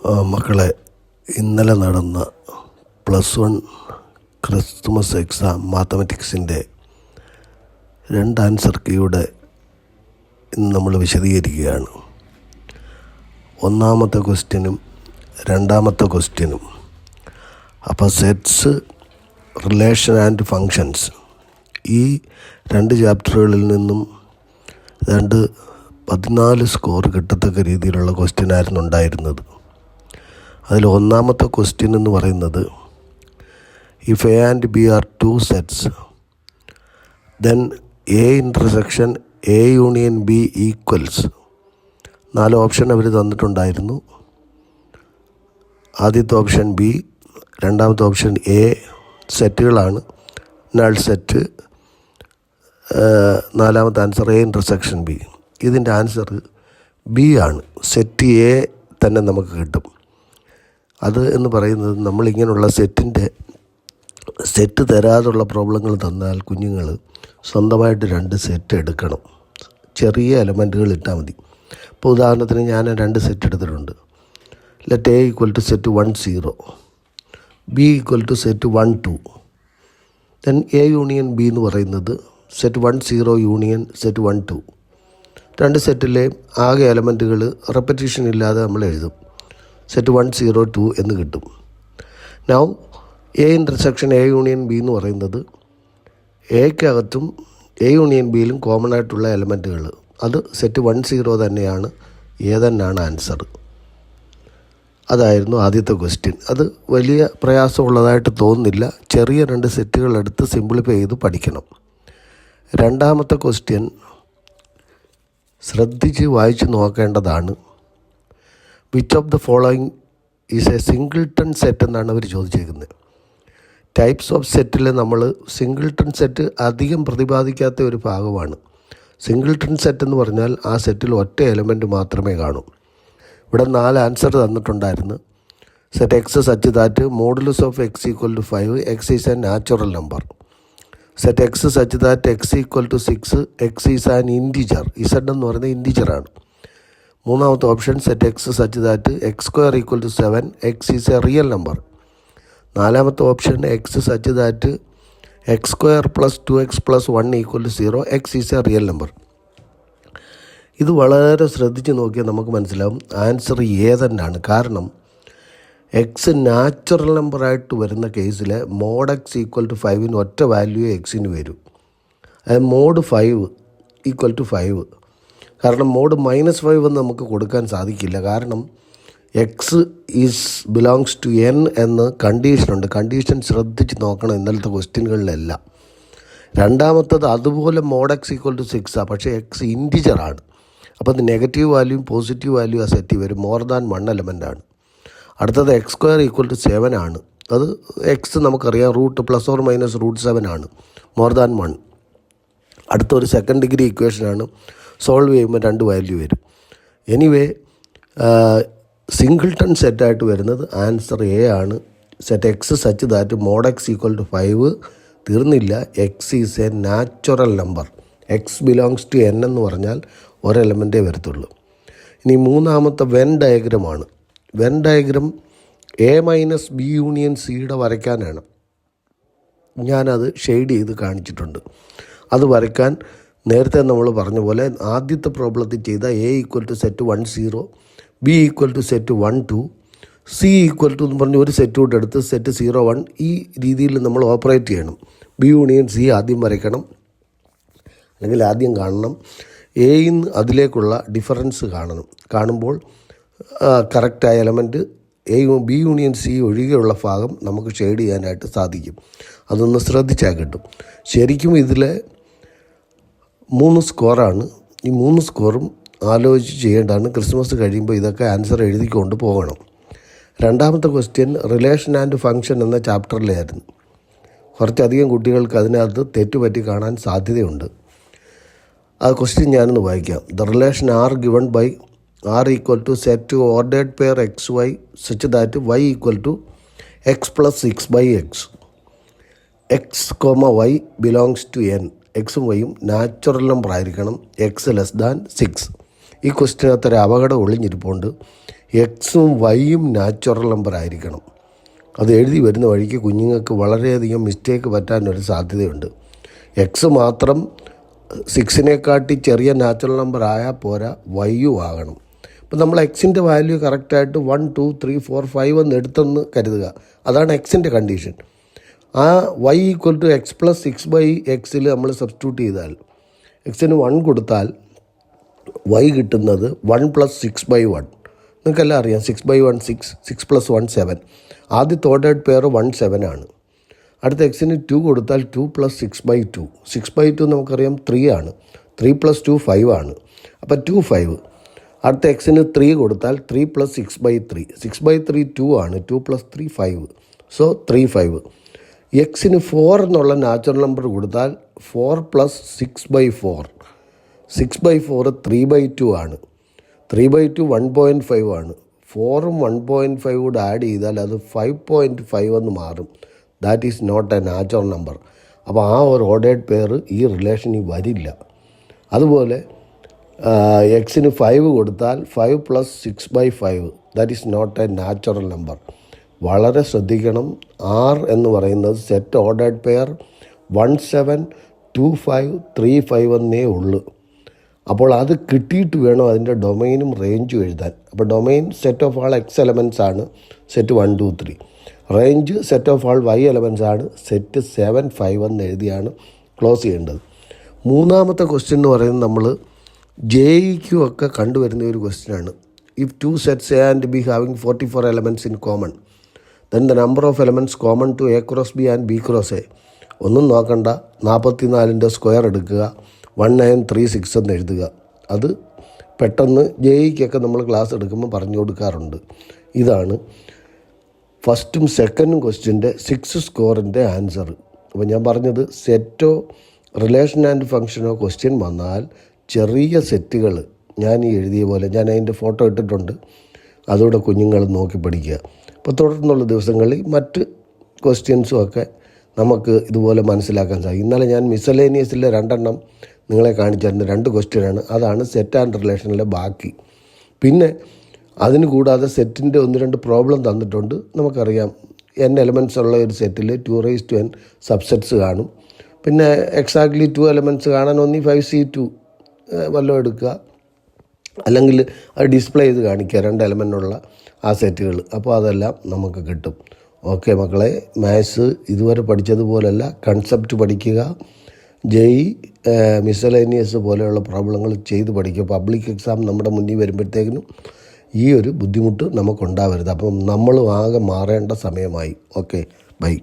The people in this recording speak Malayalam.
മക്കളെ, ഇന്നലെ നടന്ന +1 ക്രിസ്മസ് എക്സാം മാത്തമാറ്റിക്സിൻ്റെ 2 ആൻസർ കീയുടെ ഇന്ന് നമ്മൾ വിശദീകരിക്കുകയാണ്. ഒന്നാമത്തെ ക്വസ്റ്റ്യനും രണ്ടാമത്തെ ക്വസ്റ്റ്യനും. അപ്പോൾ സെറ്റ്സ്, റിലേഷൻ ആൻഡ് ഫങ്ഷൻസ്, ഈ 2 ചാപ്റ്ററുകളിൽ നിന്നും 14 സ്കോർ കിട്ടത്തക്ക രീതിയിലുള്ള ക്വസ്റ്റ്യനായിരുന്നു ഉണ്ടായിരുന്നത്. അതിൽ ഒന്നാമത്തെ ക്വസ്റ്റ്യൻ എന്ന് പറയുന്നത്, if A and B are 2 sets, then A intersection A union B equals. 4 option അവർ തന്നിട്ടുണ്ടായിരുന്നു. ആദ്യത്തെ ഓപ്ഷൻ ബി, രണ്ടാമത്തെ ഓപ്ഷൻ എ സെറ്റുകളാണ്, നൾ സെറ്റ്. നാലാമത്തെ ആൻസർ എ ഇൻ്റർസെക്ഷൻ ബി. ഇതിൻ്റെ ആൻസർ ബി ആണ്. സെറ്റ് എ തന്നെ നമുക്ക് കിട്ടും. അത് എന്ന് പറയുന്നത്, നമ്മളിങ്ങനെയുള്ള സെറ്റ് തരാതുള്ള പ്രോബ്ലങ്ങൾ തന്നാൽ കുഞ്ഞുങ്ങൾ സ്വന്തമായിട്ട് 2 സെറ്റ് എടുക്കണം. ചെറിയ എലമെൻറ്റുകൾ ഇട്ടാൽ മതി. ഇപ്പോൾ ഉദാഹരണത്തിന് ഞാൻ 2 സെറ്റ് എടുത്തിട്ടുണ്ട്. Let A equal to set 1 0, B equal to set 1 2. Then A union B എന്ന് പറയുന്നത് സെറ്റ് 1 0 യൂണിയൻ സെറ്റ് 1 2. 2 സെറ്റിലെ ആകെ എലമെൻറ്റുകൾ റെപ്പറ്റീഷൻ ഇല്ലാതെ നമ്മൾ എഴുതും. സെറ്റ് 1 0 2 എന്ന് കിട്ടും. Now A intersection A union B എന്ന് പറയുന്നത് എക്കകത്തും എ യൂണിയൻ ബിയിലും കോമൺ ആയിട്ടുള്ള എലമെൻറ്റുകൾ, അത് സെറ്റ് 1 0 തന്നെയാണ്. എ തന്നെയാണ് ആൻസർ. അതായിരുന്നു ആദ്യത്തെ ക്വസ്റ്റ്യൻ. അത് വലിയ പ്രയാസമുള്ളതായിട്ട് തോന്നുന്നില്ല. ചെറിയ 2 സെറ്റുകൾ എടുത്ത് സിംപ്ലിഫൈ ചെയ്ത് പഠിക്കണം. രണ്ടാമത്തെ ക്വസ്റ്റ്യൻ ശ്രദ്ധിച്ച് വായിച്ച് നോക്കേണ്ടതാണ്. Which of the following is A singleton set എന്നാണ് അവർ ചോദിച്ചേക്കുന്നത്. ടൈപ്സ് ഓഫ് സെറ്റിൽ നമ്മൾ സിംഗിൾട്ടൺ സെറ്റ് അധികം പ്രതിപാദിക്കാത്ത ഒരു ഭാഗമാണ്. സിംഗിൾട്ടൺ സെറ്റ് എന്ന് പറഞ്ഞാൽ ആ സെറ്റിൽ ഒറ്റ എലമെൻറ്റ് മാത്രമേ കാണൂ. ഇവിടെ 4 ആൻസർ തന്നിട്ടുണ്ടായിരുന്നു. Set X such that modulus of X equal to 5, X is a natural number. Set X such that X equal to 6, X is an integer. Z എന്ന് പറയുന്നത് ഇൻറ്റിജറാണ്. മൂന്നാമത്തെ option, set X such that X square equal to 7, X is a real number. നാലാമത്തെ option, X such that X square plus 2x plus 1 equal to 0, X is a real number. ഇത് വളരെ ശ്രദ്ധിച്ച് നോക്കിയാൽ നമുക്ക് മനസ്സിലാവും ആൻസർ എ തന്നെയാണ്. കാരണം എക്സ് നാച്ചുറൽ നമ്പറായിട്ട് വരുന്ന കേസിൽ മോഡ് എക്സ് ഈക്വൽ ടു 5 ഒറ്റ വാല്യൂ എക്സിന് വരും. അതായത് മോഡ് 5 ഈക്വൽ ടു 5. കാരണം മോഡ് -5 എന്ന് നമുക്ക് കൊടുക്കാൻ സാധിക്കില്ല. കാരണം x is belongs to N എന്ന് കണ്ടീഷനുണ്ട്. കണ്ടീഷൻ ശ്രദ്ധിച്ച് നോക്കണം ഇന്നലത്തെ ക്വസ്റ്റ്യനുകളിലെല്ലാം. രണ്ടാമത്തത് അതുപോലെ മോഡ് എക്സ് ഈക്വൽ ടു 6, പക്ഷേ എക്സ് ഇൻറ്റിജറാണ്. അപ്പോൾ അത് നെഗറ്റീവ് വാല്യൂയും പോസിറ്റീവ് വാല്യൂ ആ സെറ്റ് വരും. More than 1 എലമെൻ്റാണ്. അടുത്തത് എക്സ് സ്ക്വയർ ഈക്വൽ ടു 7 ആണ്. അത് എക്സ് നമുക്കറിയാം റൂട്ട് പ്ലസ് ഓർ മൈനസ് √7 ആണ്, മോർ ദാൻ 1. അടുത്തൊരു സെക്കൻഡ് ഡിഗ്രി ഇക്വേഷനാണ്. സോൾവ് ചെയ്യുമ്പോൾ 2 വാല്യൂ വരും. എനിവേ സിംഗിൾട്ടൺ സെറ്റായിട്ട് വരുന്നത് ആൻസർ എ ആണ്. Set X such that mod X equal to 5. തീർന്നില്ല, X is a natural number. X belongs to N എന്ന് പറഞ്ഞാൽ ഒരെലമെൻറ്റേ വരത്തുള്ളൂ. ഇനി മൂന്നാമത്തെ വെൻ ഡയഗ്രമാണ്. Venn diagram A minus B union സിയുടെ വരയ്ക്കാനാണ്. ഞാനത് ഷെയ്ഡ് ചെയ്ത് കാണിച്ചിട്ടുണ്ട്. അത് വരയ്ക്കാൻ നേരത്തെ നമ്മൾ പറഞ്ഞ പോലെ ആദ്യത്തെ പ്രോബ്ലത്തിൽ ചെയ്ത A equal to set 1 0, B equal to set 1 2, C equal to എന്ന് പറഞ്ഞ് ഒരു സെറ്റ് കൂടെ എടുത്ത് സെറ്റ് 0 1, ഈ രീതിയിൽ നമ്മൾ ഓപ്പറേറ്റ് ചെയ്യണം. ബി യൂണിയൻ സി ആദ്യം വരയ്ക്കണം, അല്ലെങ്കിൽ ആദ്യം കാണണം. എയിൽ നിന്ന് അതിലേക്കുള്ള ഡിഫറൻസ് കാണുമ്പോൾ കറക്റ്റായ എലമെൻറ്റ് ബി യൂണിയൻ സി ഒഴികെയുള്ള ഭാഗം നമുക്ക് ഷെയ്ഡ് ചെയ്യാനായിട്ട് സാധിക്കും. അതൊന്ന് ശ്രദ്ധിച്ചാൽ കിട്ടും. ശരിക്കും ഇതിൽ 3 സ്കോറാണ്. ഈ 3 സ്കോറും ആലോചിച്ച് ചെയ്യേണ്ടതാണ്. ക്രിസ്മസ് കഴിയുമ്പോൾ ഇതൊക്കെ ആൻസർ എഴുതിക്കൊണ്ട് പോകണം. രണ്ടാമത്തെ ക്വസ്റ്റ്യൻ റിലേഷൻ ആൻഡ് ഫങ്ഷൻ എന്ന ചാപ്റ്ററിലായിരുന്നു. കുറച്ചധികം കുട്ടികൾക്ക് അതിനകത്ത് തെറ്റുപറ്റി കാണാൻ സാധ്യതയുണ്ട്. ആ ക്വസ്റ്റ്യൻ ഞാനൊന്ന് വായിക്കാം. The relation R given by R equal to set ordered pair x y such that y equal to x plus 6/x. X comma y belongs to N. എക്സും വൈയും നാച്ചുറൽ നമ്പർ ആയിരിക്കണം. X less than 6. ഈ ക്വസ്റ്റ്യനകത്തൊരു അപകടം ഒളിഞ്ഞിരിപ്പുണ്ട്. എക്സും വൈയും നാച്ചുറൽ നമ്പർ ആയിരിക്കണം. അത് എഴുതി വരുന്ന വഴിക്ക് കുഞ്ഞുങ്ങൾക്ക് വളരെയധികം മിസ്റ്റേക്ക് പറ്റാനൊരു സാധ്യതയുണ്ട്. എക്സ് മാത്രം 6 ചെറിയ നാച്ചുറൽ നമ്പർ ആയാൽ പോരാ, വൈയും ആകണം. അപ്പോൾ നമ്മൾ എക്സിൻ്റെ വാല്യൂ കറക്റ്റായിട്ട് 1, 2, 3, 4, 5 എന്ന് എടുത്തെന്ന് കരുതുക. അതാണ് എക്സിൻ്റെ കണ്ടീഷൻ. ആ y = x + 6/x നമ്മൾ സബ്സ്റ്റിറ്റ്യൂട്ട് ചെയ്താൽ, എക്സിന് 1 കൊടുത്താൽ y കിട്ടുന്നത് 1 + 6/1. നിങ്ങൾക്കെല്ലാം അറിയാം, 6/1 6, 6 + 1 7. ആദ്യത്തെ ഓർഡേർഡ് പെയർ 1 7 ആണ്. അടുത്ത എക്സിന് 2 കൊടുത്താൽ 2 + 6/2. 6/2 നമുക്കറിയാം 3 ആണ്. 3 + 2 5 ആണ്. അപ്പോൾ 2 5. അടുത്ത എക്സിന് 3 കൊടുത്താൽ 3 + 6/3. 6/3 2 ആണ്. 2 + 3 5. സോ 3 5. എക്സിന് 4 എന്നുള്ള നാച്ചുറൽ നമ്പർ കൊടുത്താൽ 4 + 6/4. 6/4 3/2 ആണ്. 3/2 1.5 ആണ്. 4ഉം 1.5 കൂടെ ആഡ് ചെയ്താൽ അത് 5.5 എന്ന് മാറും. That is not a natural number. അപ്പോൾ ആ ഒരു ഓർഡേർഡ് പെയർ ഈ റിലേഷനിൽ വരില്ല. അതുപോലെ എക്സിന് 5 കൊടുത്താൽ 5 + 6/5. That is not a natural number. വളരെ ശ്രദ്ധിക്കണം. R എന്ന് പറയുന്നത് സെറ്റ് ഓർഡേർഡ് പെയർ 1 7 2 5 3 5 എന്നേ ഉള്ളൂ. അപ്പോൾ അത് കിട്ടിയിട്ട് വേണം അതിൻ്റെ ഡൊമൈനും റേഞ്ചും എഴുതാൻ. അപ്പോൾ domain set of all X elements ആണ്, set 1 2 3. Range set of all Y elements ആണ്, സെറ്റ് 7 5 എന്ന് എഴുതിയാണ് ക്ലോസ് ചെയ്യേണ്ടത്. മൂന്നാമത്തെ ക്വസ്റ്റ്യൻ എന്ന് പറയുന്നത് നമ്മൾ ജെഇക്കും ഒക്കെ കണ്ടുവരുന്ന ഒരു ക്വസ്റ്റ്യനാണ്. If 2 sets A and B having 44 elements in common, then the number of elements common to A cross B and B cross A. ഒന്നും നോക്കണ്ട, 44ൻ്റെ സ്ക്വയർ എടുക്കുക, 1936 എന്ന് എഴുതുക. അത് പെട്ടെന്ന് ജെഇക്കൊക്കെ നമ്മൾ ക്ലാസ് എടുക്കുമ്പോൾ പറഞ്ഞു കൊടുക്കാറുണ്ട്. ഇതാണ് ഫസ്റ്റും സെക്കൻഡും ക്വസ്റ്റ്യൻ്റെ 6 സ്കോറിൻ്റെ ആൻസർ. അപ്പോൾ ഞാൻ പറഞ്ഞത് സെറ്റോ റിലേഷൻ ആൻഡ് ഫങ്ഷനോ ക്വസ്റ്റ്യൻ വന്നാൽ ചെറിയ സെറ്റുകൾ ഞാൻ ഈ എഴുതിയ പോലെ, ഞാൻ അതിൻ്റെ ഫോട്ടോ ഇട്ടിട്ടുണ്ട്, അതുകൂടെ കുഞ്ഞുങ്ങൾ നോക്കി പഠിക്കുക. അപ്പോൾ തുടർന്നുള്ള ദിവസങ്ങളിൽ മറ്റ് ക്വസ്റ്റ്യൻസും ഒക്കെ നമുക്ക് ഇതുപോലെ മനസ്സിലാക്കാൻ സാധിക്കും. ഇന്നലെ ഞാൻ മിസലേനിയസിലെ 2 എണ്ണം നിങ്ങളെ കാണിച്ചിരുന്ന 2 ക്വസ്റ്റ്യനാണ്. അതാണ് സെറ്റ് ആൻഡ് റിലേഷനിലെ ബാക്കി. പിന്നെ അതിന് കൂടാതെ സെറ്റിൻ്റെ 1-2 പ്രോബ്ലം തന്നിട്ടുണ്ട്. നമുക്കറിയാം n എലമെൻറ്റ്സ് ഉള്ള ഒരു സെറ്റിൽ 2n സബ്സെറ്റ്സ് കാണും. പിന്നെ എക്സാക്ട്ലി 2 എലമെൻറ്റ്സ് കാണാൻ 5C2 വല്ലതും എടുക്കുക, അല്ലെങ്കിൽ അത് ഡിസ്പ്ലേ ചെയ്ത് കാണിക്കുക 2 എലമെൻറ്റുള്ള ആ സെറ്റുകൾ. അപ്പോൾ അതെല്ലാം നമുക്ക് കിട്ടും. ഓക്കെ മക്കളെ, മാത്സ് ഇതുവരെ പഠിച്ചതുപോലെയല്ല, കൺസെപ്റ്റ് പഠിക്കുക. ജെഇ മിസലേനിയസ് പോലെയുള്ള പ്രോബ്ലങ്ങൾ ചെയ്ത് പഠിക്കുക. പബ്ലിക് എക്സാം നമ്മുടെ മുന്നിൽ വരുമ്പോഴത്തേക്കിനും ഈ ഒരു ബുദ്ധിമുട്ട് നമുക്കുണ്ടാവരുത്. അപ്പം നമ്മളും ആകെ മാറേണ്ട സമയമായി. Okay, by.